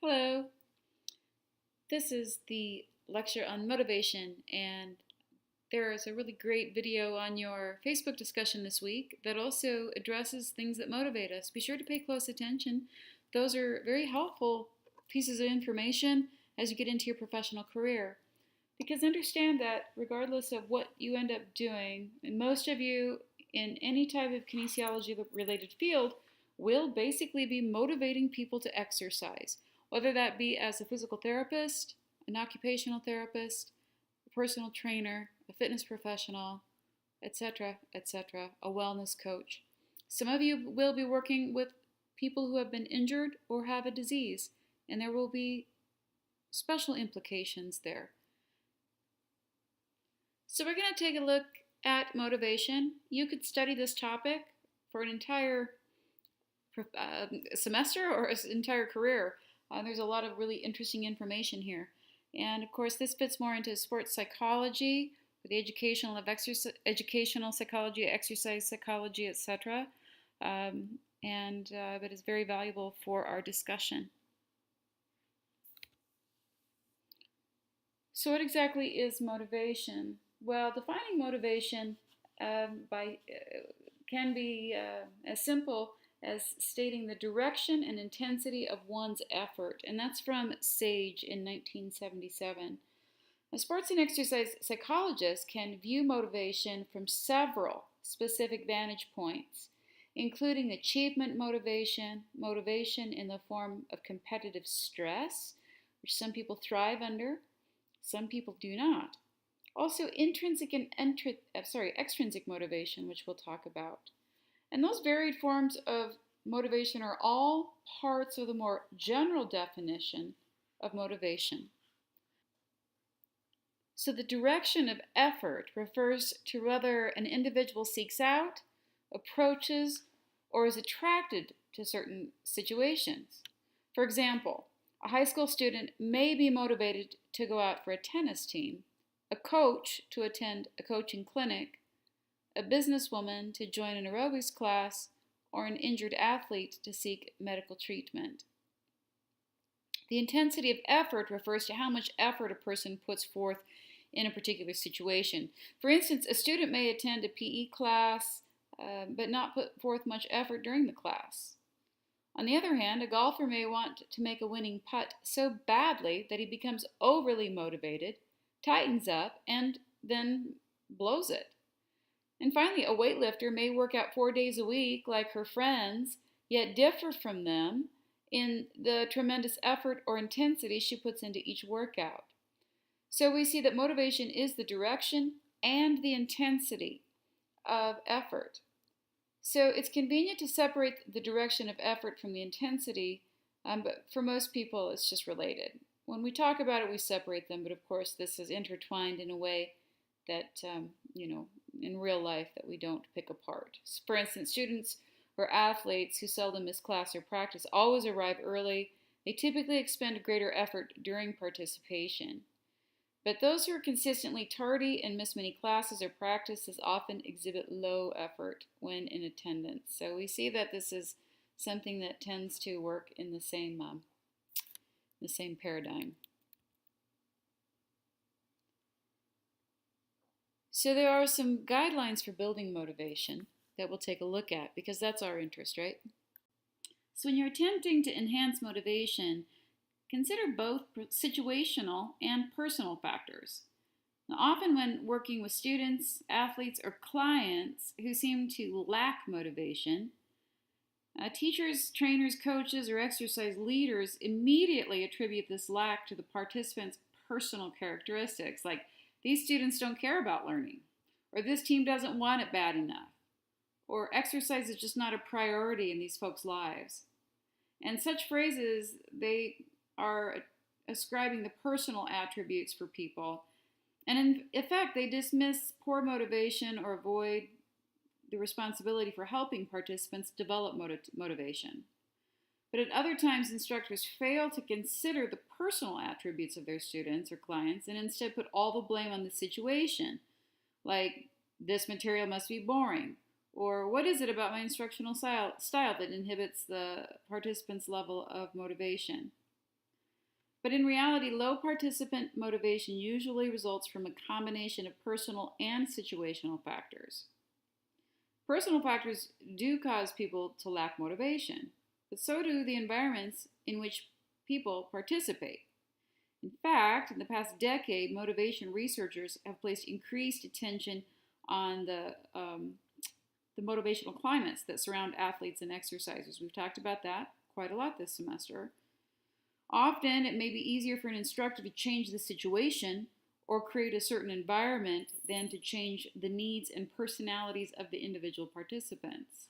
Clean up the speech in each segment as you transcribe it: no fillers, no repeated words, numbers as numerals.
Hello, this is the lecture on motivation, and there is a really great video on your Facebook discussion this week that also addresses things that motivate us. Be sure to pay close attention. Those are very helpful pieces of information as you get into your professional career. Because understand that regardless of what you end up doing, and most of you in any type of kinesiology related field will basically be motivating people to exercise, whether that be as a physical therapist, an occupational therapist, a personal trainer, a fitness professional, etc., etc., a wellness coach. Some of you will be working with people who have been injured or have a disease, and there will be special implications there. So we're going to take a look at motivation. You could study this topic for an entire semester or an entire career. There's a lot of really interesting information here. And of course, this fits more into sports psychology, the educational psychology, exercise psychology, etc. But is very valuable for our discussion. So what exactly is motivation? Well, defining motivation can be as simple as stating the direction and intensity of one's effort, and that's from Sage in 1977. A sports and exercise psychologist can view motivation from several specific vantage points, including achievement motivation, motivation in the form of competitive stress, which some people thrive under, some people do not. Also, intrinsic and extrinsic motivation, which we'll talk about. And those varied forms of motivation are all parts of the more general definition of motivation. So the direction of effort refers to whether an individual seeks out, approaches, or is attracted to certain situations. For example, a high school student may be motivated to go out for a tennis team, a coach to attend a coaching clinic, a businesswoman to join an aerobics class, or an injured athlete to seek medical treatment. The intensity of effort refers to how much effort a person puts forth in a particular situation. For instance, a student may attend a PE class but not put forth much effort during the class. On the other hand, a golfer may want to make a winning putt so badly that he becomes overly motivated, tightens up, and then blows it. And finally, a weightlifter may work out 4 days a week like her friends, yet differ from them in the tremendous effort or intensity she puts into each workout. So we see that motivation is the direction and the intensity of effort. So it's convenient to separate the direction of effort from the intensity, but for most people it's just related. When we talk about it, we separate them, but of course this is intertwined in a way that, in real life that we don't pick apart. For instance, students or athletes who seldom miss class or practice always arrive early. They typically expend greater effort during participation. But those who are consistently tardy and miss many classes or practices often exhibit low effort when in attendance. So we see that this is something that tends to work in the same paradigm. So there are some guidelines for building motivation that we'll take a look at because that's our interest, right? So when you're attempting to enhance motivation, consider both situational and personal factors. Now, often when working with students, athletes, or clients who seem to lack motivation, teachers, trainers, coaches, or exercise leaders immediately attribute this lack to the participants' personal characteristics, like these students don't care about learning, or this team doesn't want it bad enough, or exercise is just not a priority in these folks' lives. And such phrases, they are ascribing the personal attributes for people. And in effect, they dismiss poor motivation or avoid the responsibility for helping participants develop motivation. But at other times, instructors fail to consider the personal attributes of their students or clients and instead put all the blame on the situation, like this material must be boring, or what is it about my instructional style that inhibits the participants' level of motivation? But in reality, low participant motivation usually results from a combination of personal and situational factors. Personal factors do cause people to lack motivation, but so do the environments in which people participate. In fact, in the past decade, motivation researchers have placed increased attention on the motivational climates that surround athletes and exercisers. We've talked about that quite a lot this semester. Often, it may be easier for an instructor to change the situation or create a certain environment than to change the needs and personalities of the individual participants.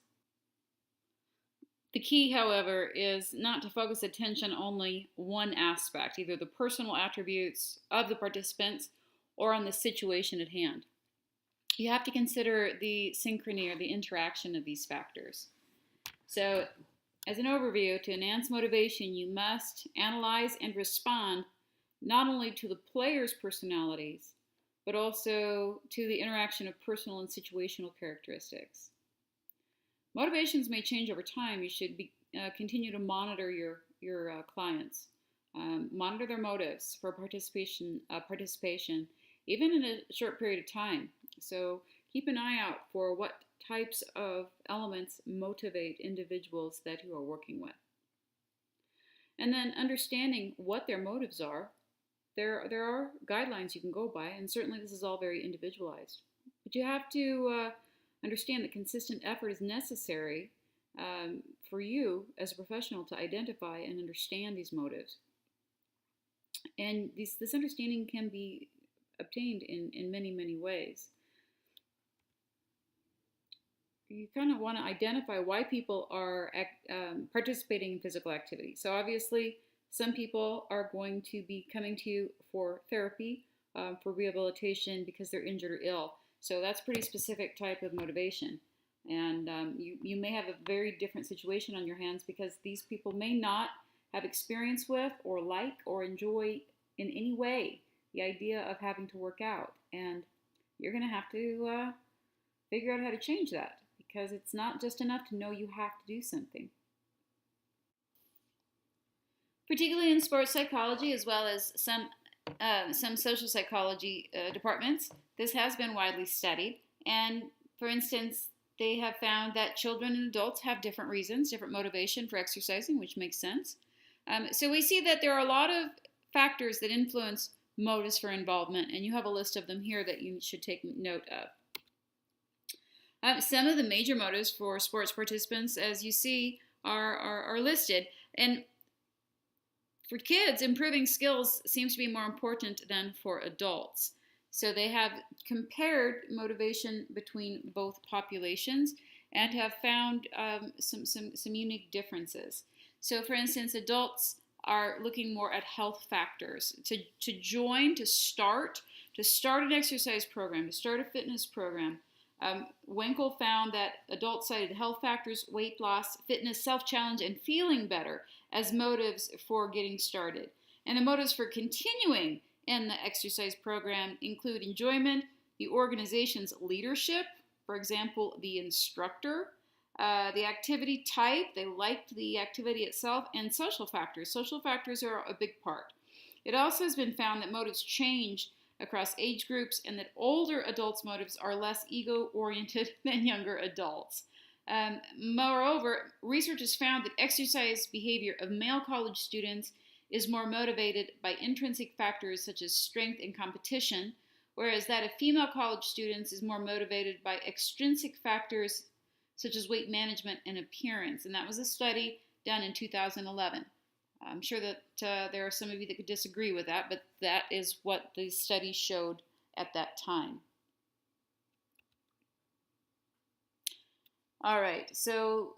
The key, however, is not to focus attention on only one aspect, either the personal attributes of the participants or on the situation at hand. You have to consider the synchrony or the interaction of these factors. So, as an overview, to enhance motivation, you must analyze and respond not only to the players' personalities, but also to the interaction of personal and situational characteristics. Motivations may change over time. You should continue to monitor your clients. Monitor their motives for participation, even in a short period of time. So keep an eye out for what types of elements motivate individuals that you are working with. And then understanding what their motives are, there are guidelines you can go by, and certainly this is all very individualized. But you have to understand that consistent effort is necessary for you as a professional to identify and understand these motives. And this understanding can be obtained in many, many ways. You kind of want to identify why people are participating in physical activity. So obviously, some people are going to be coming to you for therapy, for rehabilitation because they're injured or ill. So that's a pretty specific type of motivation. And you may have a very different situation on your hands because these people may not have experience with or like or enjoy in any way the idea of having to work out. And you're going to have to figure out how to change that because it's not just enough to know you have to do something. Particularly in sports psychology as well as some social psychology departments, this has been widely studied. And for instance, they have found that children and adults have different reasons, different motivation for exercising, which makes sense. So we see that there are a lot of factors that influence motives for involvement, and you have a list of them here that you should take note of. Some of the major motives for sports participants, as you see, are listed. And for kids, improving skills seems to be more important than for adults. So they have compared motivation between both populations and have found some unique differences. So for instance, adults are looking more at health factors. To start an exercise program, to start a fitness program. Wenkel found that adults cited health factors, weight loss, fitness, self-challenge, and feeling better as motives for getting started. And the motives for continuing in the exercise program include enjoyment, the organization's leadership, for example, the instructor, the activity type, they liked the activity itself, and social factors. Social factors are a big part. It also has been found that motives change across age groups and that older adults' motives are less ego-oriented than younger adults. Moreover, research has found that exercise behavior of male college students is more motivated by intrinsic factors such as strength and competition, whereas that of female college students is more motivated by extrinsic factors such as weight management and appearance. And that was a study done in 2011. I'm sure that there are some of you that could disagree with that, but that is what the study showed at that time. All right, so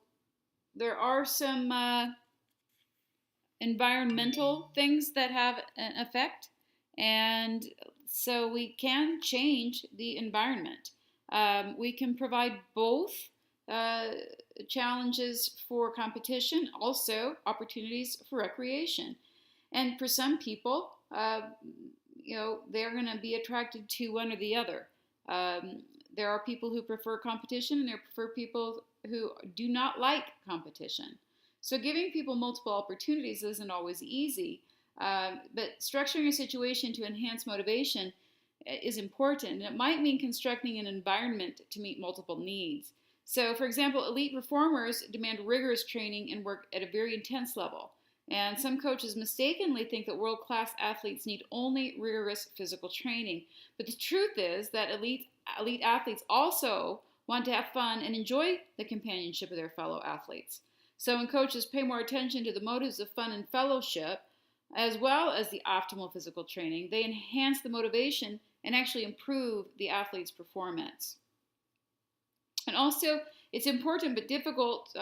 there are some environmental things that have an effect, and so we can change the environment. We can provide both challenges for competition, also opportunities for recreation. And for some people, they're going to be attracted to one or the other. There are people who prefer competition, and there are people who do not like competition. So giving people multiple opportunities isn't always easy, But structuring a situation to enhance motivation is important, and it might mean constructing an environment to meet multiple needs. So, for example, elite performers demand rigorous training and work at a very intense level. And some coaches mistakenly think that world class athletes need only rigorous physical training. But the truth is that elite athletes also want to have fun and enjoy the companionship of their fellow athletes. So, when coaches pay more attention to the motives of fun and fellowship, as well as the optimal physical training, they enhance the motivation and actually improve the athlete's performance. And also, it's important but difficult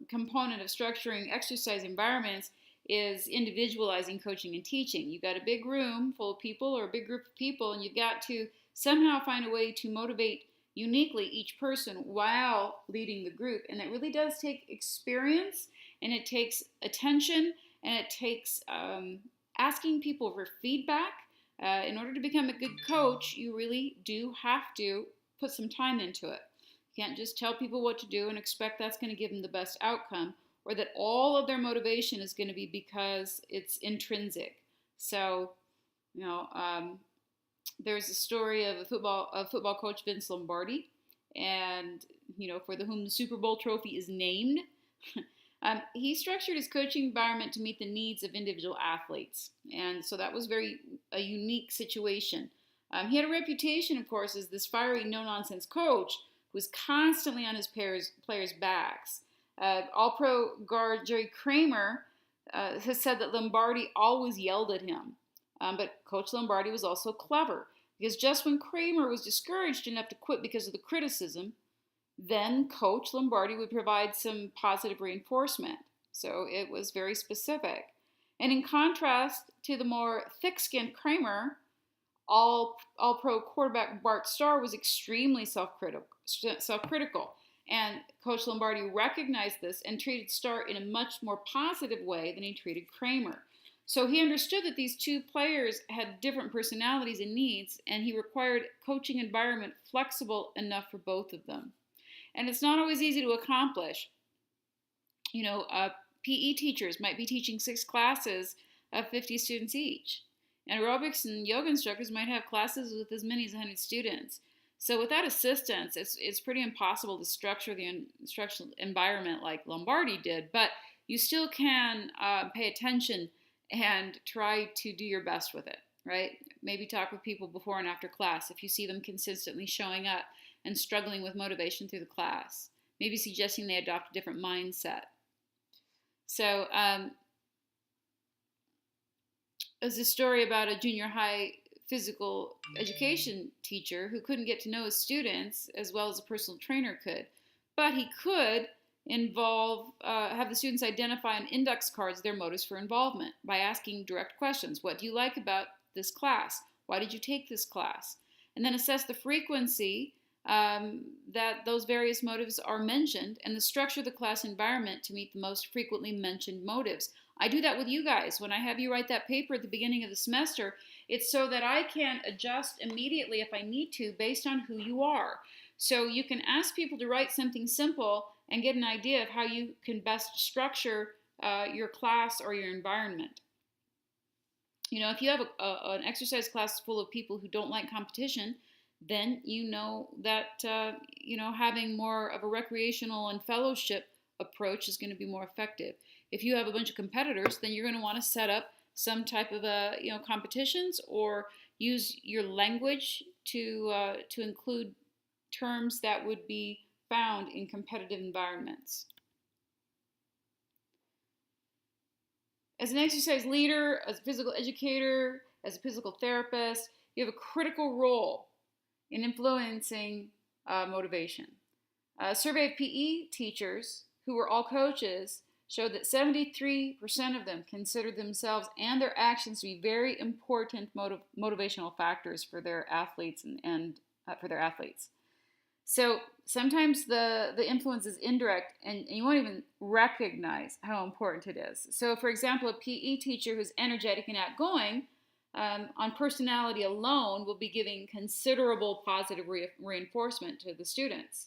component of structuring exercise environments is individualizing coaching and teaching. You've got a big room full of people or a big group of people, and you've got to somehow find a way to motivate uniquely each person while leading the group. And it really does take experience, and it takes attention, and it takes asking people for feedback. In order to become a good coach, you really do have to put some time into it. You can't just tell people what to do and expect that's going to give them the best outcome, or that all of their motivation is going to be because it's intrinsic. So, there's a story of a football coach, Vince Lombardi, and for whom the Super Bowl trophy is named. He structured his coaching environment to meet the needs of individual athletes, and so that was a unique situation. He had a reputation, of course, as this fiery, no-nonsense coach who was constantly on his players' backs. All-Pro guard Jerry Kramer has said that Lombardi always yelled at him, but Coach Lombardi was also clever, because just when Kramer was discouraged enough to quit because of the criticism, then Coach Lombardi would provide some positive reinforcement. So it was very specific. And in contrast to the more thick-skinned Kramer, all-pro quarterback Bart Starr was extremely self-critical. And Coach Lombardi recognized this and treated Starr in a much more positive way than he treated Kramer. So he understood that these two players had different personalities and needs, and he required a coaching environment flexible enough for both of them. And it's not always easy to accomplish. PE teachers might be teaching 6 classes of 50 students each. And aerobics and yoga instructors might have classes with as many as 100 students. So without assistance, it's pretty impossible to structure the instructional environment like Lombardi did. But you still can pay attention and try to do your best with it, right? Maybe talk with people before and after class if you see them consistently showing up and struggling with motivation through the class. Maybe suggesting they adopt a different mindset. So there's a story about a junior high physical education teacher who couldn't get to know his students as well as a personal trainer could. But he could have the students identify on index cards their motives for involvement by asking direct questions. What do you like about this class? Why did you take this class? And then assess the frequency that those various motives are mentioned, and the structure of the class environment to meet the most frequently mentioned motives. I do that with you guys. When I have you write that paper at the beginning of the semester, it's so that I can adjust immediately if I need to based on who you are. So you can ask people to write something simple and get an idea of how you can best structure your class or your environment. If you have an exercise class full of people who don't like competition, then that having more of a recreational and fellowship approach is going to be more effective. If you have a bunch of competitors, then you're going to want to set up some type of competitions, or use your language to include terms that would be found in competitive environments. As an exercise leader, as a physical educator, as a physical therapist, you have a critical role in influencing motivation. A survey of PE teachers who were all coaches showed that 73% of them considered themselves and their actions to be very important motivational factors for their athletes and for their athletes. So sometimes the influence is indirect, and you won't even recognize how important it is. So for example, a PE teacher who's energetic and outgoing, on personality alone, will be giving considerable positive reinforcement to the students.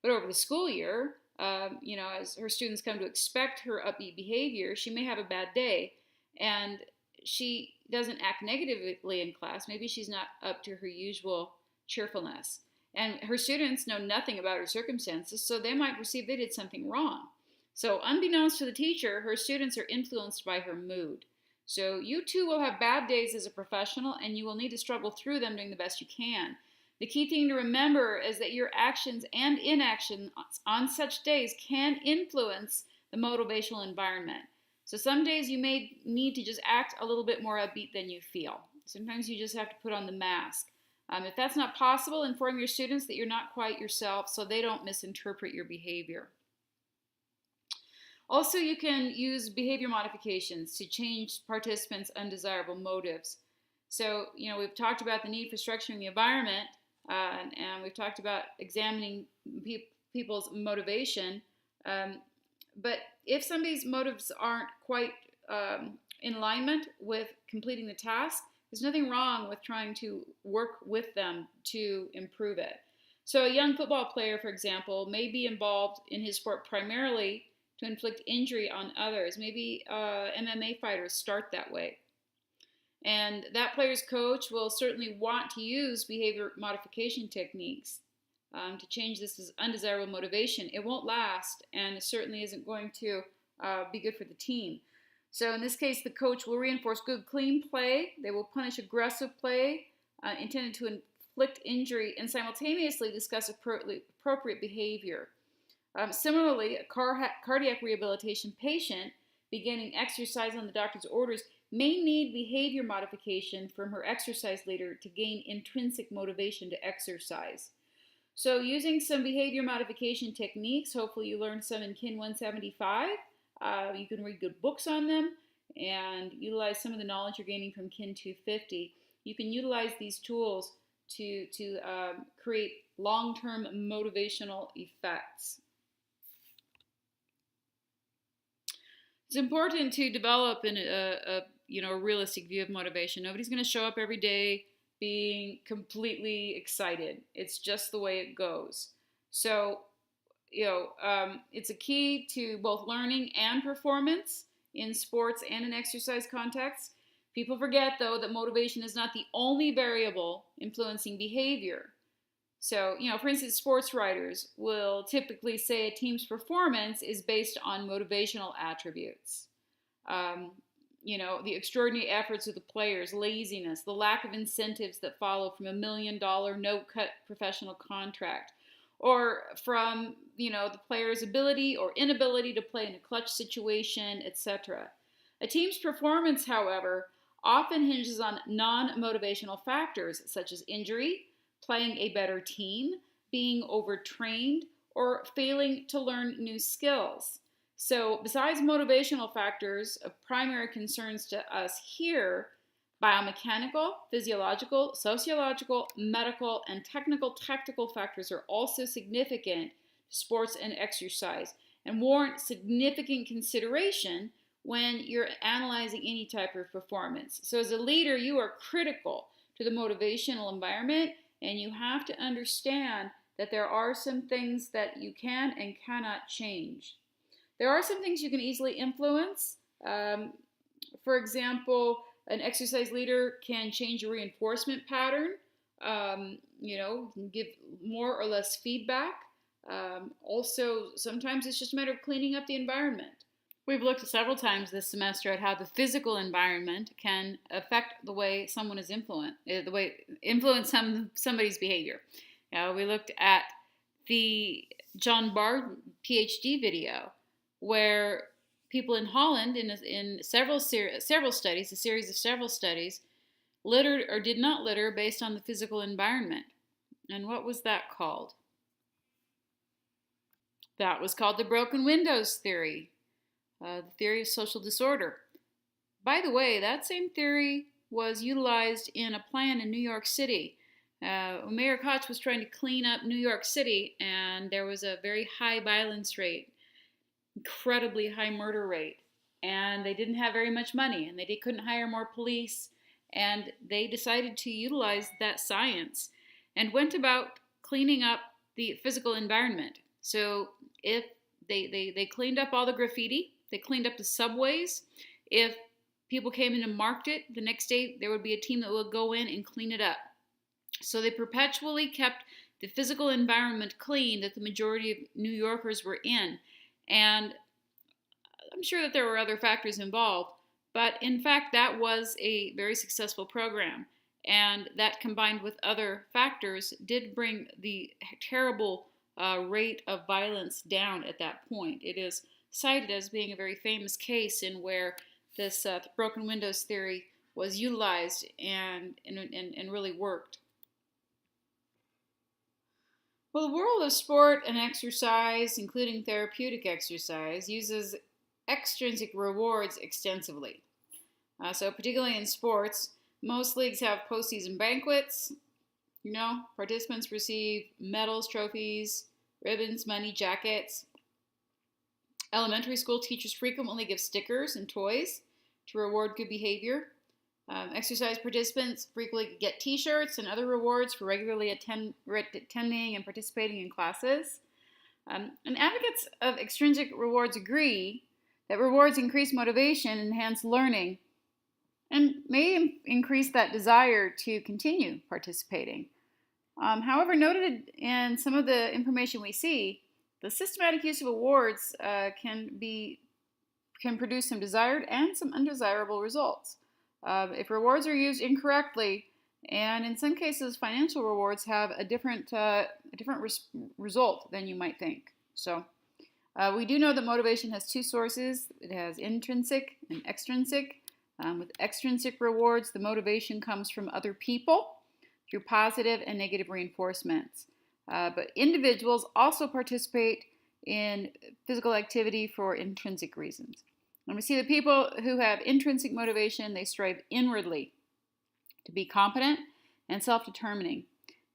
But over the school year, as her students come to expect her upbeat behavior, she may have a bad day, and she doesn't act negatively in class. Maybe she's not up to her usual cheerfulness. And her students know nothing about her circumstances, so they might perceive they did something wrong. So, unbeknownst to the teacher, her students are influenced by her mood. So, you too will have bad days as a professional, and you will need to struggle through them doing the best you can. The key thing to remember is that your actions and inaction on such days can influence the motivational environment. So some days you may need to just act a little bit more upbeat than you feel. Sometimes you just have to put on the mask. If that's not possible, inform your students that you're not quite yourself so they don't misinterpret your behavior. Also, you can use behavior modifications to change participants' undesirable motives. So, we've talked about the need for structuring the environment, and we've talked about examining people's motivation. But if somebody's motives aren't quite in alignment with completing the task, there's nothing wrong with trying to work with them to improve it. So a young football player, for example, may be involved in his sport primarily to inflict injury on others. Maybe MMA fighters start that way. And that player's coach will certainly want to use behavior modification techniques to change this undesirable motivation. It won't last, and it certainly isn't going to be good for the team. So in this case, the coach will reinforce good, clean play. They will punish aggressive play intended to inflict injury and simultaneously discuss appropriate behavior. Similarly, a cardiac rehabilitation patient beginning exercise on the doctor's orders may need behavior modification from her exercise leader to gain intrinsic motivation to exercise. So using some behavior modification techniques, hopefully you learned some in Kin 175. You can read good books on them and utilize some of the knowledge you're gaining from Kin 250. You can utilize these tools to create long-term motivational effects. It's important to develop a realistic view of motivation. Nobody's going to show up every day being completely excited. It's just the way it goes. So, it's a key to both learning and performance in sports and in exercise contexts. People forget, though, that motivation is not the only variable influencing behavior. So, for instance, sports writers will typically say a team's performance is based on motivational attributes. The extraordinary efforts of the players, laziness, the lack of incentives that follow from $1 million no-cut professional contract, or from, the player's ability or inability to play in a clutch situation, etc. A team's performance, however, often hinges on non-motivational factors such as injury, playing a better team, being overtrained, or failing to learn new skills. So besides motivational factors of primary concerns to us here, biomechanical, physiological, sociological, medical, and technical tactical factors are also significant to sports and exercise and warrant significant consideration when you're analyzing any type of performance. So as a leader, you are critical to the motivational environment, and you have to understand that there are some things that you can and cannot change. There are some things you can easily influence. For example, an exercise leader can change a reinforcement pattern, give more or less feedback. Also, sometimes it's just a matter of cleaning up the environment. We've looked several times this semester at how the physical environment can affect the way someone is influence somebody's behavior. We looked at the John Bard PhD video, where people in Holland, in several studies, a series of several studies, littered or did not litter based on the physical environment. And what was that called? That was called the broken windows theory, the theory of social disorder. By the way, that same theory was utilized in a plan in New York City. Mayor Koch was trying to clean up New York City, and there was a very high violence rate, incredibly high murder rate, and they didn't have very much money, and they couldn't hire more police, and they decided to utilize that science and went about cleaning up the physical environment. So if they cleaned up all the graffiti, they cleaned up the subways. If people came in and marked it. The next day, there would be a team that would go in and clean it up. So they perpetually kept the physical environment clean that the majority of New Yorkers were in. And I'm sure that there were other factors involved, but in fact, that was a very successful program. And that combined with other factors did bring the terrible rate of violence down at that point. It is cited as being a very famous case in where this broken windows theory was utilized and really worked. Well, the world of sport and exercise, including therapeutic exercise, uses extrinsic rewards extensively. So particularly in sports, most leagues have postseason banquets. Participants receive medals, trophies, ribbons, money, jackets. Elementary school teachers frequently give stickers and toys to reward good behavior. Exercise participants frequently get t-shirts and other rewards for regularly attending and participating in classes. And advocates of extrinsic rewards agree that rewards increase motivation, enhance learning, and may increase that desire to continue participating. However, noted in some of the information we see, the systematic use of awards can produce some desired and some undesirable results. If rewards are used incorrectly, and in some cases financial rewards have a different result than you might think. So we do know that motivation has two sources. It has intrinsic and extrinsic. With extrinsic rewards, the motivation comes from other people through positive and negative reinforcements. But individuals also participate in physical activity for intrinsic reasons. And we see that people who have intrinsic motivation, they strive inwardly to be competent and self-determining.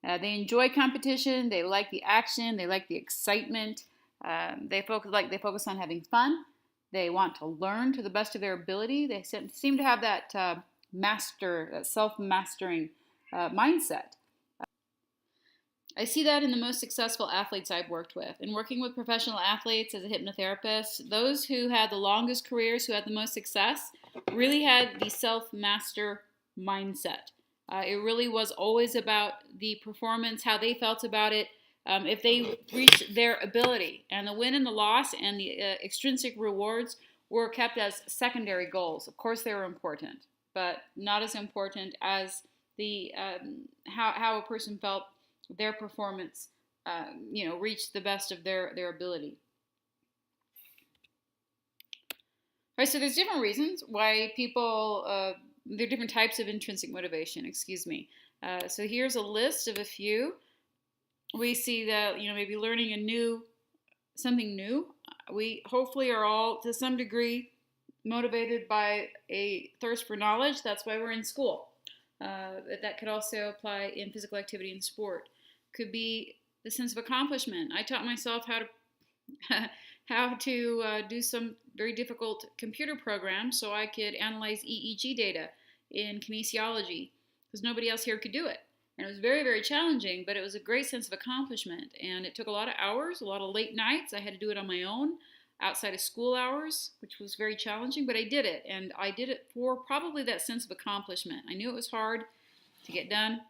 They enjoy competition, they like the action, they like the excitement, they focus on having fun, they want to learn to the best of their ability, they seem to have that that self-mastering mindset. I see that in the most successful athletes I've worked with. In working with professional athletes as a hypnotherapist, those who had the longest careers, who had the most success, really had the self-master mindset. It really was always about the performance, how they felt about it, if they reached their ability. And the win and the loss and the extrinsic rewards were kept as secondary goals. Of course they were important, but not as important as the how a person felt their performance, reached the best of their ability. All right, so there's different reasons why people, there are different types of intrinsic motivation, excuse me. So here's a list of a few. We see that, maybe learning something new. We hopefully are all, to some degree, motivated by a thirst for knowledge. That's why we're in school. That could also apply in physical activity and sport. Could be the sense of accomplishment. I taught myself how to do some very difficult computer programs so I could analyze EEG data in kinesiology because nobody else here could do it. And it was very, very challenging, but it was a great sense of accomplishment. And it took a lot of hours, a lot of late nights. I had to do it on my own outside of school hours, which was very challenging, but I did it. And I did it for probably that sense of accomplishment. I knew it was hard to get done,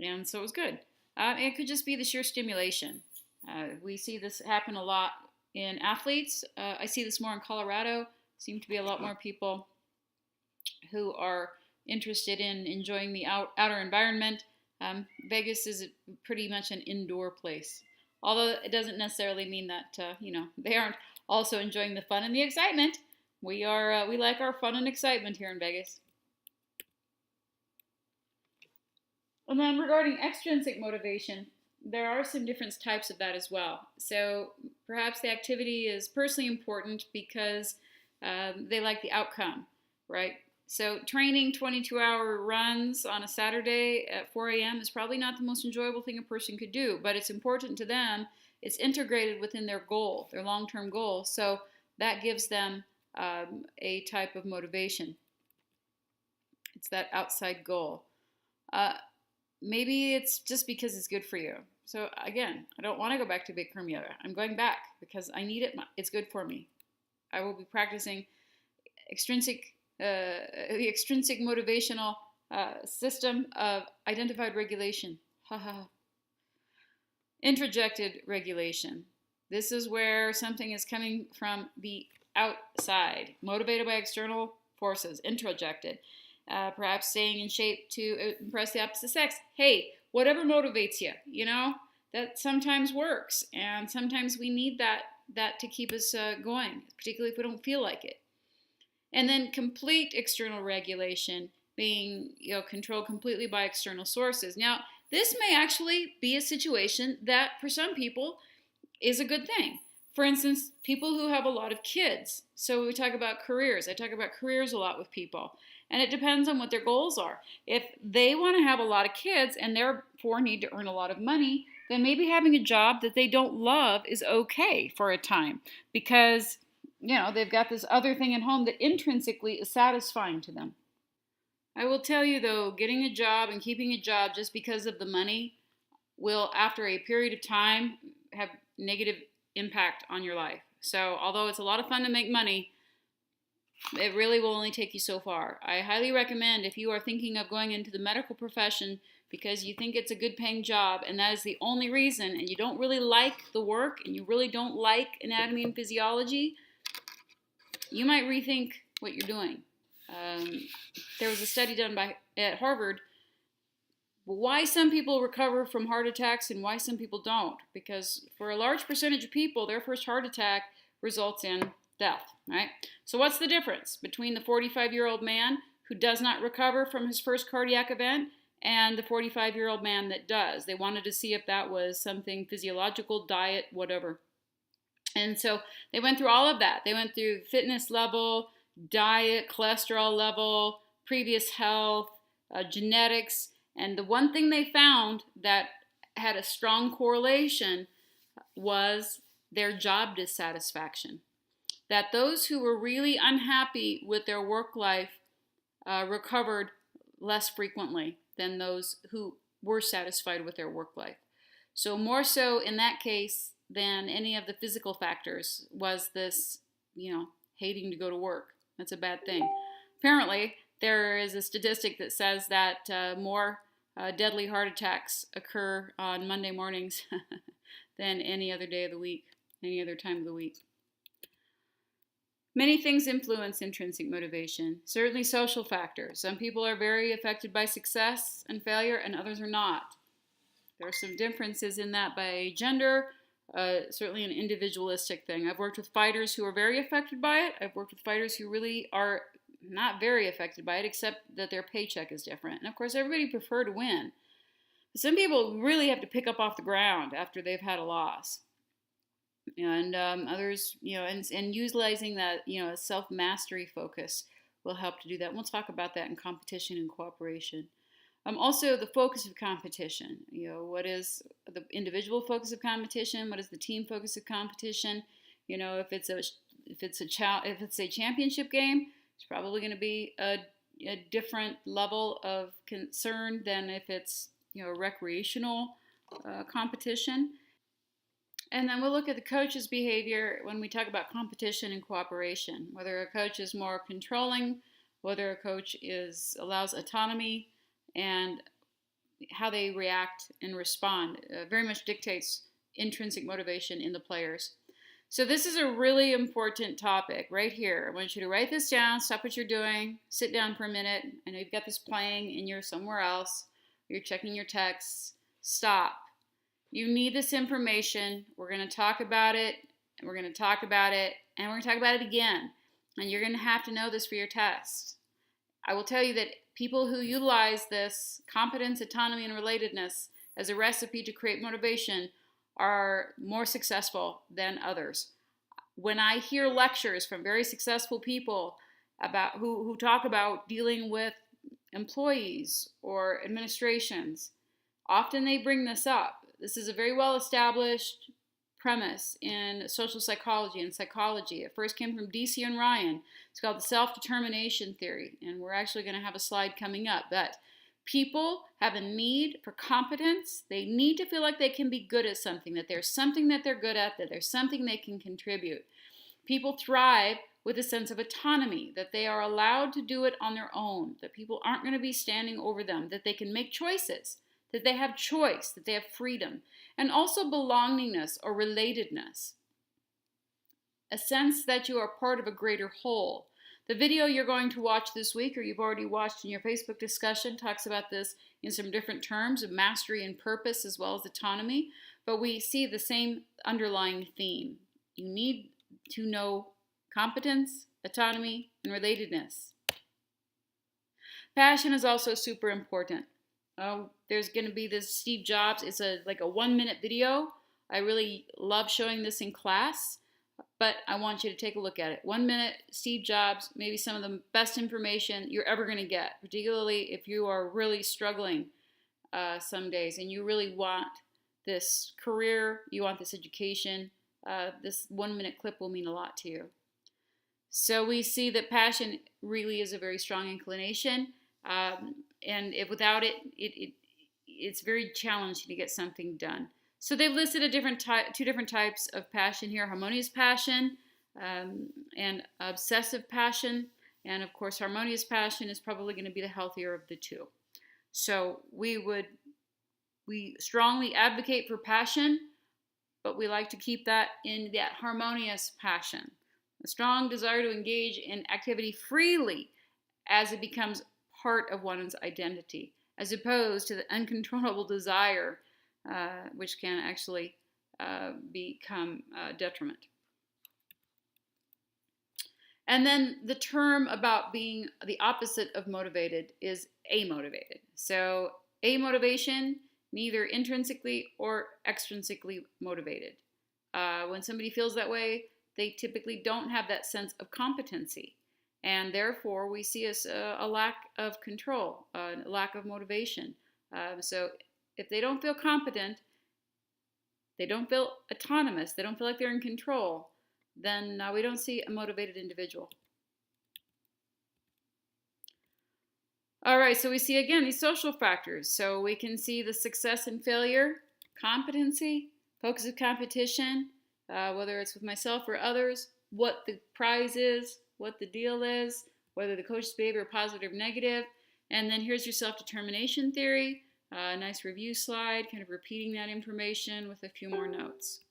and so it was good. It could just be the sheer stimulation. We see this happen a lot in athletes. I see this more in Colorado. Seem to be a lot more people who are interested in enjoying the outer environment. Vegas is pretty much an indoor place. Although it doesn't necessarily mean that, they aren't also enjoying the fun and the excitement. We like our fun and excitement here in Vegas. And then regarding extrinsic motivation, there are some different types of that as well. So perhaps the activity is personally important because they like the outcome, right? So training 22-hour runs on a Saturday at 4 a.m. is probably not the most enjoyable thing a person could do, but it's important to them. It's integrated within their goal, their long-term goal. So that gives them a type of motivation. It's that outside goal. Maybe it's just because it's good for you. So again, I don't want to go back to Bikram yoga. I'm going back because I need it. It's good for me. I will be practicing extrinsic the extrinsic motivational system of identified regulation. Introjected regulation. This is where something is coming from the outside, motivated by external forces, introjected. Perhaps staying in shape to impress the opposite sex. Hey, whatever motivates you, that sometimes works, and sometimes we need that to keep us going, particularly if we don't feel like it. And then complete external regulation, being controlled completely by external sources. Now, this may actually be a situation that for some people is a good thing. For instance, people who have a lot of kids. So we talk about careers. I talk about careers a lot with people. And it depends on what their goals are. If they want to have a lot of kids and therefore need to earn a lot of money, then maybe having a job that they don't love is okay for a time, because they've got this other thing at home that intrinsically is satisfying to them. I will tell you though, getting a job and keeping a job just because of the money will, after a period of time, have negative impact on your life. So although it's a lot of fun to make money, it really will only take you so far. I highly recommend, if you are thinking of going into the medical profession because you think it's a good paying job and that is the only reason, and you don't really like the work and you really don't like anatomy and physiology, you might rethink what you're doing. There was a study done at Harvard, why some people recover from heart attacks and why some people don't. Because for a large percentage of people, their first heart attack results in death, right? So what's the difference between the 45-year-old man who does not recover from his first cardiac event and the 45-year-old man that does? They wanted to see if that was something physiological, diet, whatever. And so they went through all of that. They went through fitness level, diet, cholesterol level, previous health, genetics, and the one thing they found that had a strong correlation was their job dissatisfaction. That those who were really unhappy with their work life recovered less frequently than those who were satisfied with their work life. So more so in that case than any of the physical factors was this, hating to go to work. That's a bad thing. Apparently, there is a statistic that says that more deadly heart attacks occur on Monday mornings than any other day of the week, any other time of the week. Many things influence intrinsic motivation. Certainly social factors. Some people are very affected by success and failure, and others are not. There are some differences in that by gender, certainly an individualistic thing. I've worked with fighters who are very affected by it. I've worked with fighters who really are not very affected by it, except that their paycheck is different. And of course, everybody prefer to win. But some people really have to pick up off the ground after they've had a loss. And others, and utilizing that, self-mastery focus will help to do that. And we'll talk about that in competition and cooperation. Also, the focus of competition. What is the individual focus of competition? What is the team focus of competition? If it's a championship game, it's probably going to be a different level of concern than if it's recreational competition. And then we'll look at the coach's behavior when we talk about competition and cooperation. Whether a coach is more controlling, whether a coach allows autonomy, and how they react and respond very much dictates intrinsic motivation in the players. So this is a really important topic right here. I want you to write this down, stop what you're doing, sit down for a minute. I know you've got this playing and you're somewhere else, you're checking your texts. Stop. You need this information. We're going to talk about it, and we're going to talk about it, and we're going to talk about it again. And you're going to have to know this for your test. I will tell you that people who utilize this competence, autonomy, and relatedness as a recipe to create motivation are more successful than others. When I hear lectures from very successful people about who talk about dealing with employees or administrations, often they bring this up. This is a very well-established premise in social psychology and psychology. It first came from D.C. and Ryan. It's called the self-determination theory, and we're actually going to have a slide coming up. But people have a need for competence. They need to feel like they can be good at something, that there's something that they're good at, that there's something they can contribute. People thrive with a sense of autonomy, that they are allowed to do it on their own, that people aren't going to be standing over them, that they can make choices, that they have choice, that they have freedom, and also belongingness or relatedness, a sense that you are part of a greater whole. The video you're going to watch this week, or you've already watched in your Facebook discussion, talks about this in some different terms of mastery and purpose as well as autonomy, but we see the same underlying theme. You need to know competence, autonomy, and relatedness. Passion is also super important. There's going to be this Steve Jobs. It's like a 1-minute video. I really love showing this in class, but I want you to take a look at it. 1 minute, Steve Jobs, maybe some of the best information you're ever going to get, particularly if you are really struggling some days and you really want this career, you want this education. This 1-minute clip will mean a lot to you. So we see that passion really is a very strong inclination, and without it, it's very challenging to get something done. So they've listed two different types of passion here: harmonious passion and obsessive passion. And of course, harmonious passion is probably going to be the healthier of the two. So we strongly advocate for passion, but we like to keep that in that harmonious passion. A strong desire to engage in activity freely as it becomes part of one's identity, as opposed to the uncontrollable desire, which can actually become a detriment. And then the term about being the opposite of motivated is amotivated. So amotivation, neither intrinsically or extrinsically motivated. When somebody feels that way, they typically don't have that sense of competency. And therefore, we see a lack of control, a lack of motivation. So if they don't feel competent, they don't feel autonomous, they don't feel like they're in control, then we don't see a motivated individual. All right, so we see again these social factors. So we can see the success and failure, competency, focus of competition, whether it's with myself or others, what the prize is, what the deal is, whether the coach's behavior is positive or negative. And then here's your self-determination theory, a nice review slide, kind of repeating that information with a few more notes.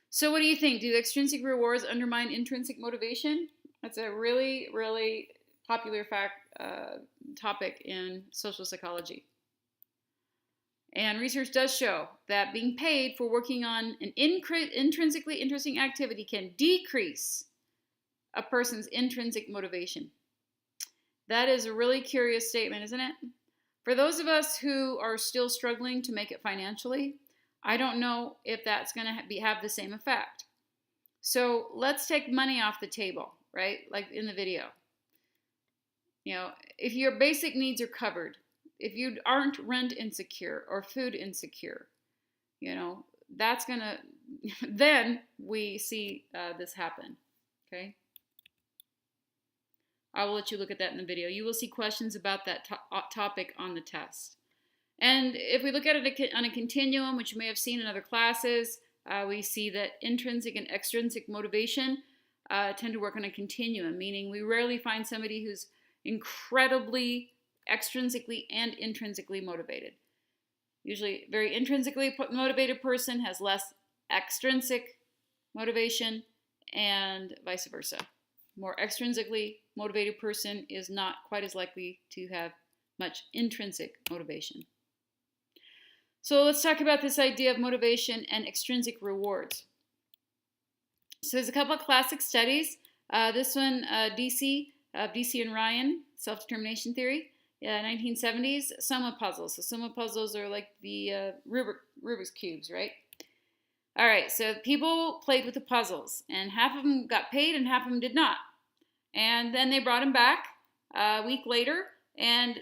So what do you think? Do extrinsic rewards undermine intrinsic motivation? That's a really, really popular topic in social psychology. And research does show that being paid for working on an intrinsically interesting activity can decrease a person's intrinsic motivation. That is a really curious statement, isn't it? For those of us who are still struggling to make it financially, I don't know if that's going to have the same effect. So let's take money off the table, right? Like in the video. You know, if your basic needs are covered, if you aren't rent insecure or food insecure, you know, that's going to, then we see this happen, okay? I will let you look at that in the video. You will see questions about that topic on the test. And if we look at it on a continuum, which you may have seen in other classes, we see that intrinsic and extrinsic motivation tend to work on a continuum, meaning we rarely find somebody who's incredibly extrinsically and intrinsically motivated. Usually a very intrinsically motivated person has less extrinsic motivation and vice versa. More extrinsically motivated person is not quite as likely to have much intrinsic motivation. So let's talk about this idea of motivation and extrinsic rewards. So there's a couple of classic studies. This one, DC and Ryan, self-determination theory, 1970s, Soma puzzles. So Soma puzzles are like the Rubik's cubes, right? All right, so people played with the puzzles, and half of them got paid and half of them did not. And then they brought them back a week later, and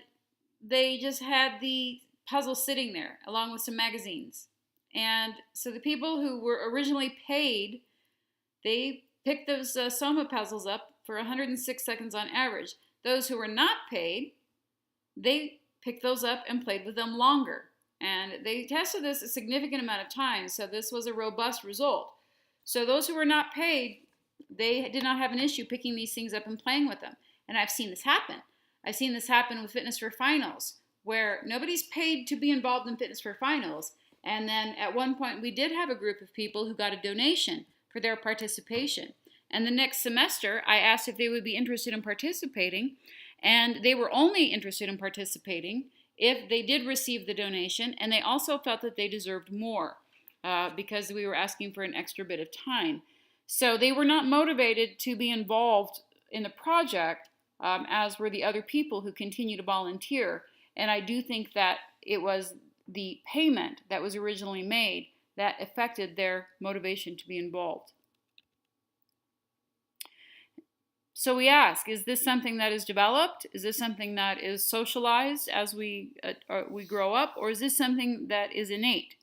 they just had the puzzle sitting there along with some magazines. And so the people who were originally paid, they picked those Soma puzzles up for 106 seconds on average. Those who were not paid, they picked those up and played with them longer. And they tested this a significant amount of times, so this was a robust result. So those who were not paid, they did not have an issue picking these things up and playing with them. And I've seen this happen. I've seen this happen with Fitness for Finals, where nobody's paid to be involved in Fitness for Finals. And then at one point, we did have a group of people who got a donation for their participation. And the next semester, I asked if they would be interested in participating, and they were only interested in participating if they did receive the donation, and they also felt that they deserved more because we were asking for an extra bit of time. So they were not motivated to be involved in the project as were the other people who continue to volunteer. And I do think that it was the payment that was originally made that affected their motivation to be involved. So we ask, is this something that is developed? Is this something that is socialized as we grow up? Or is this something that is innate?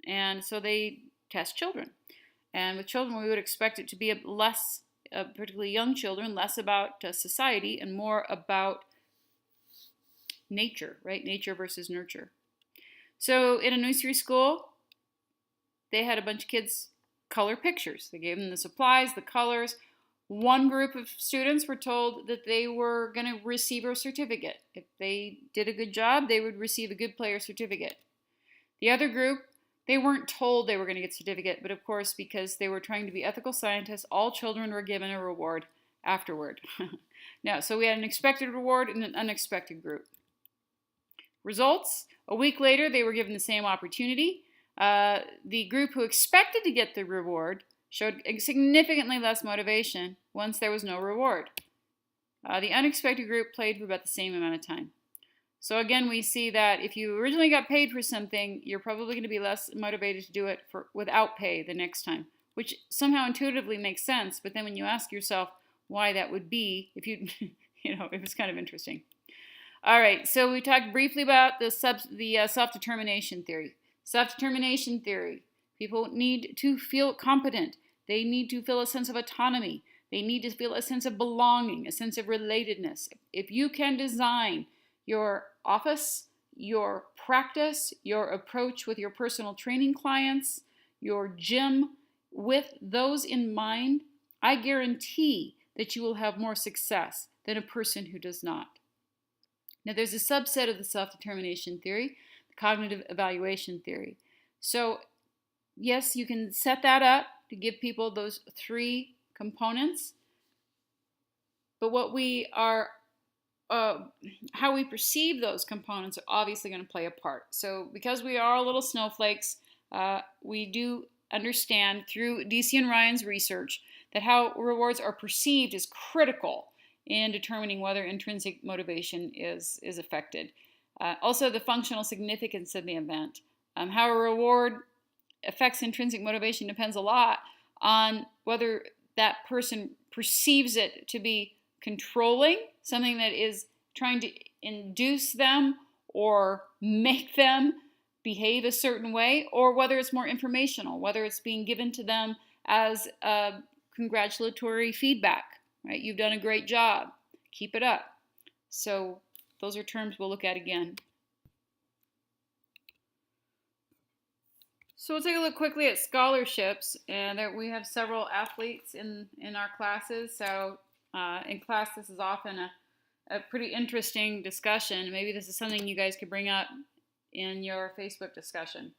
And so they test children. And with children, we would expect it to be less, particularly young children, less about society and more about nature, right? Nature versus nurture. So in a nursery school, they had a bunch of kids color pictures. They gave them the supplies, the colors. One group of students were told that they were going to receive a certificate. If they did a good job, they would receive a good player certificate. The other group, they weren't told they were going to get a certificate, but of course, because they were trying to be ethical scientists, all children were given a reward afterward. No, so we had an expected reward and an unexpected group. Results, a week later, they were given the same opportunity. The group who expected to get the reward showed significantly less motivation once there was no reward. The unexpected group played for about the same amount of time. So again, we see that if you originally got paid for something, you're probably going to be less motivated to do it without pay the next time, which somehow intuitively makes sense. But then when you ask yourself why that would be, if you, it was kind of interesting. All right, so we talked briefly about the self-determination theory. Self-determination theory. People need to feel competent. They need to feel a sense of autonomy. They need to feel a sense of belonging, a sense of relatedness. If you can design your office, your practice, your approach with your personal training clients, your gym, with those in mind, I guarantee that you will have more success than a person who does not. Now, there's a subset of the self-determination theory, the cognitive evaluation theory. So, yes, you can set that up to give people those three components, but what we are how we perceive those components are obviously going to play a part. So because we are little snowflakes, we do understand through DC and Ryan's research that how rewards are perceived is critical in determining whether intrinsic motivation is affected. Also, the functional significance of the event. How a reward affects intrinsic motivation depends a lot on whether that person perceives it to be controlling, something that is trying to induce them or make them behave a certain way, or whether it's more informational, whether it's being given to them as congratulatory feedback, right? You've done a great job. Keep it up. So those are terms we'll look at again. So we'll take a look quickly at scholarships, and there we have several athletes in our classes. So in class, this is often a pretty interesting discussion. Maybe this is something you guys could bring up in your Facebook discussion.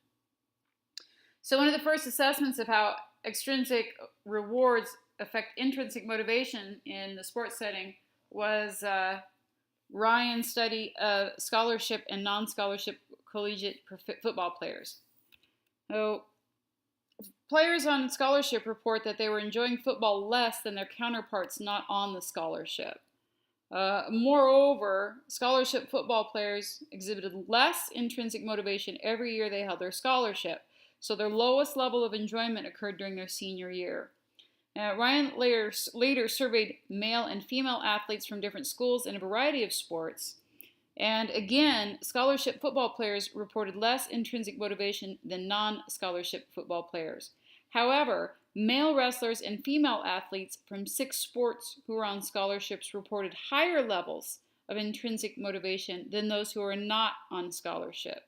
So one of the first assessments of how extrinsic rewards affect intrinsic motivation in the sports setting was Ryan's study of scholarship and non-scholarship collegiate football players. So players on scholarship report that they were enjoying football less than their counterparts not on the scholarship. Moreover, scholarship football players exhibited less intrinsic motivation every year they held their scholarship. So their lowest level of enjoyment occurred during their senior year. Ryan later surveyed male and female athletes from different schools in a variety of sports. And again, scholarship football players reported less intrinsic motivation than non-scholarship football players. However, male wrestlers and female athletes from 6 sports who were on scholarships reported higher levels of intrinsic motivation than those who are not on scholarship.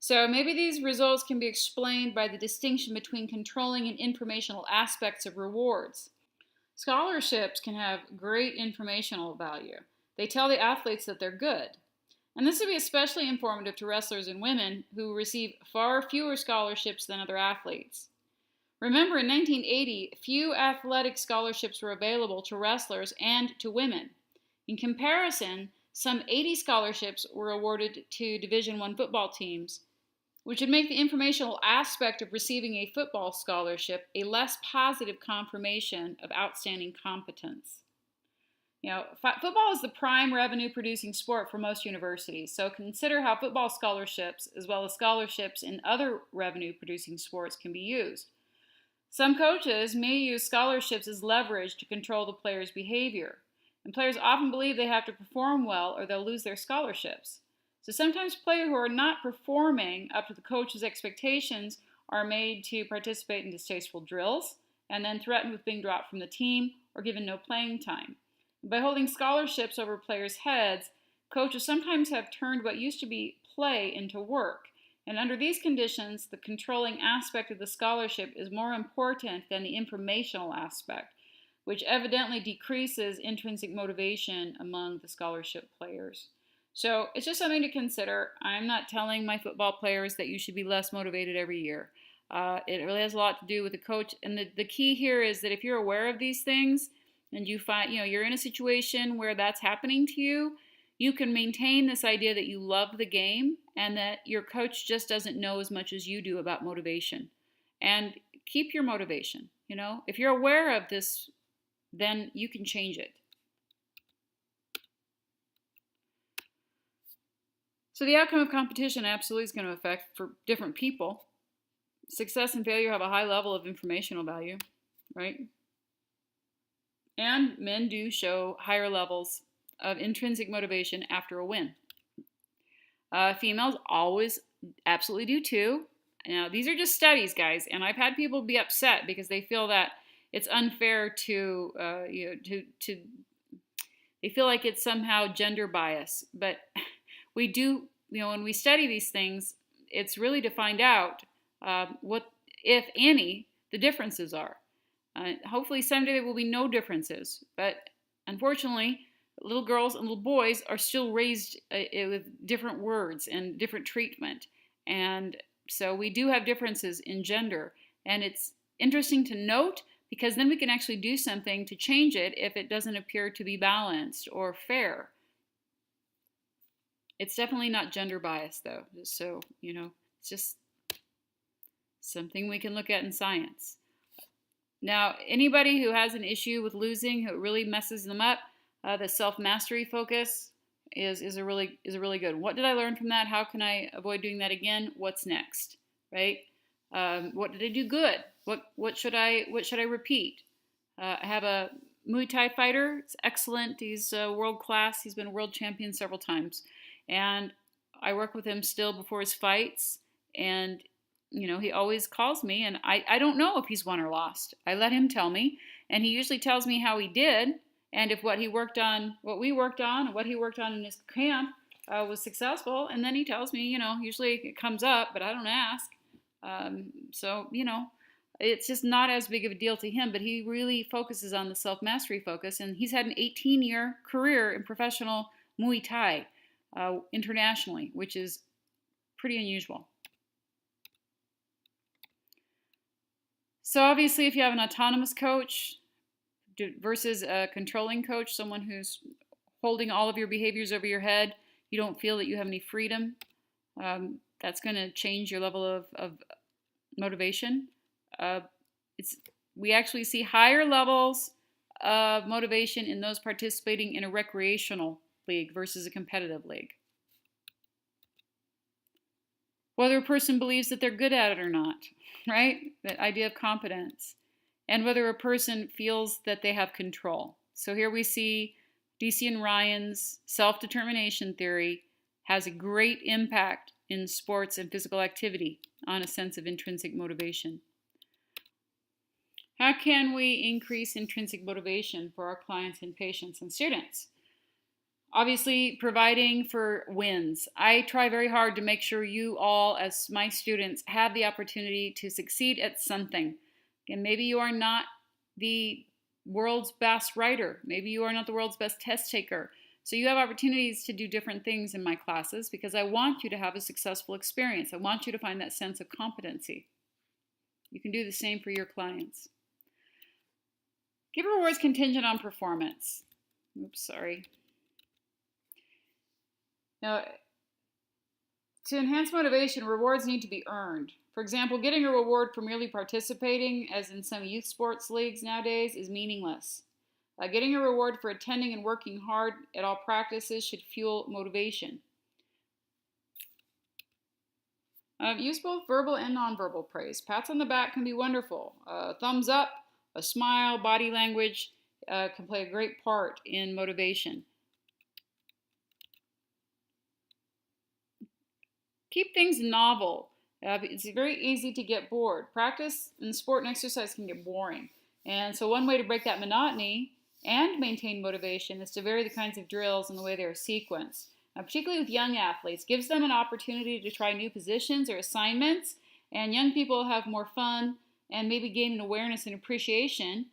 So maybe these results can be explained by the distinction between controlling and informational aspects of rewards. Scholarships can have great informational value. They tell the athletes that they're good. And this would be especially informative to wrestlers and women who receive far fewer scholarships than other athletes. Remember, in 1980, few athletic scholarships were available to wrestlers and to women. In comparison, some 80 scholarships were awarded to Division I football teams, which would make the informational aspect of receiving a football scholarship a less positive confirmation of outstanding competence. Football is the prime revenue producing sport for most universities, so consider how football scholarships, as well as scholarships in other revenue producing sports, can be used. Some coaches may use scholarships as leverage to control the player's behavior, and players often believe they have to perform well or they'll lose their scholarships. So sometimes players who are not performing up to the coach's expectations are made to participate in distasteful drills and then threatened with being dropped from the team or given no playing time. By holding scholarships over players' heads, coaches sometimes have turned what used to be play into work. And under these conditions, the controlling aspect of the scholarship is more important than the informational aspect, which evidently decreases intrinsic motivation among the scholarship players. So it's just something to consider. I'm not telling my football players that you should be less motivated every year. It really has a lot to do with the coach. And the key here is that if you're aware of these things and you find, you're in a situation where that's happening to you, you can maintain this idea that you love the game and that your coach just doesn't know as much as you do about motivation. And keep your motivation. If you're aware of this, then you can change it. So the outcome of competition absolutely is going to affect for different people. Success and failure have a high level of informational value, right? And men do show higher levels of intrinsic motivation after a win. Females always absolutely do too. Now, these are just studies, guys, and I've had people be upset because they feel that it's unfair to they feel like it's somehow gender bias. But we do, when we study these things, it's really to find out what, if any, the differences are. Hopefully someday there will be no differences, but unfortunately, little girls and little boys are still raised with different words and different treatment. And so we do have differences in gender. And it's interesting to note because then we can actually do something to change it if it doesn't appear to be balanced or fair. It's definitely not gender bias, though. So, it's just something we can look at in science. Now, anybody who has an issue with losing, who really messes them up, the self-mastery focus is a really good. What did I learn from that? How can I avoid doing that again? What's next, right? What did I do good? What should I repeat? I have a Muay Thai fighter. It's excellent. He's world class. He's been a world champion several times, and I work with him still before his fights. And he always calls me, and I don't know if he's won or lost. I let him tell me, and he usually tells me how he did. And if what we worked on, what he worked on in his camp was successful, and then he tells me, usually it comes up, but I don't ask. So, it's just not as big of a deal to him, but he really focuses on the self-mastery focus, and he's had an 18-year career in professional Muay Thai internationally, which is pretty unusual. So obviously, if you have an autonomous coach versus a controlling coach, someone who's holding all of your behaviors over your head, you don't feel that you have any freedom, that's going to change your level of motivation. We actually see higher levels of motivation in those participating in a recreational league versus a competitive league. Whether a person believes that they're good at it or not, right? That idea of competence. And whether a person feels that they have control. So here we see DC and Ryan's self-determination theory has a great impact in sports and physical activity on a sense of intrinsic motivation. How can we increase intrinsic motivation for our clients and patients and students? Obviously, providing for wins. I try very hard to make sure you all, as my students, have the opportunity to succeed at something. And maybe you are not the world's best writer. Maybe you are not the world's best test taker. So you have opportunities to do different things in my classes because I want you to have a successful experience. I want you to find that sense of competency. You can do the same for your clients. Give rewards contingent on performance. Oops, sorry. Now, to enhance motivation, rewards need to be earned. For example, getting a reward for merely participating, as in some youth sports leagues nowadays, is meaningless. Getting a reward for attending and working hard at all practices should fuel motivation. Use both verbal and nonverbal praise. Pats on the back can be wonderful. Thumbs up, a smile, body language can play a great part in motivation. Keep things novel. It's very easy to get bored. Practice and sport and exercise can get boring. And so one way to break that monotony and maintain motivation is to vary the kinds of drills and the way they're sequenced. Now, particularly with young athletes, gives them an opportunity to try new positions or assignments, and young people have more fun and maybe gain an awareness and appreciation,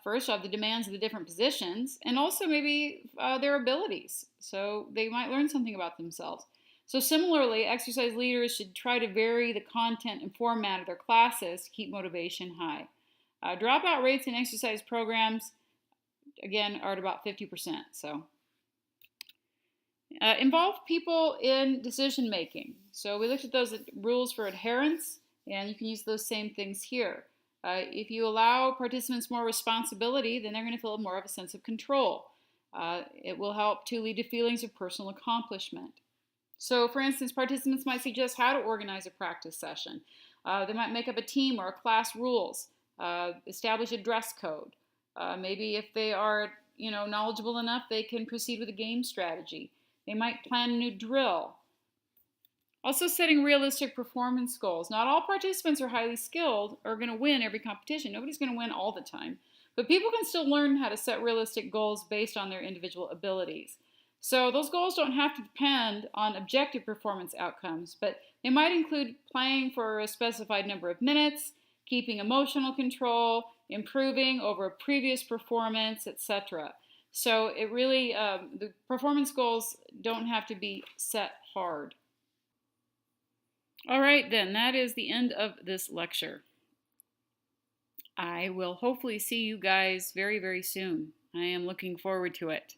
first of the demands of the different positions, and also maybe their abilities. So they might learn something about themselves. So similarly, exercise leaders should try to vary the content and format of their classes to keep motivation high. Dropout rates in exercise programs, again, are at about 50%. So involve people in decision making. So we looked at those rules for adherence, and you can use those same things here. If you allow participants more responsibility, then they're going to feel more of a sense of control. It will help to lead to feelings of personal accomplishment. So, for instance, participants might suggest how to organize a practice session. They might make up a team or a class rules, establish a dress code. Maybe if they are, knowledgeable enough, they can proceed with a game strategy. They might plan a new drill. Also, setting realistic performance goals. Not all participants are highly skilled or going to win every competition. Nobody's going to win all the time. But people can still learn how to set realistic goals based on their individual abilities. So those goals don't have to depend on objective performance outcomes, but they might include playing for a specified number of minutes, keeping emotional control, improving over a previous performance, etc. So it really, the performance goals don't have to be set hard. All right, then, that is the end of this lecture. I will hopefully see you guys very, very soon. I am looking forward to it.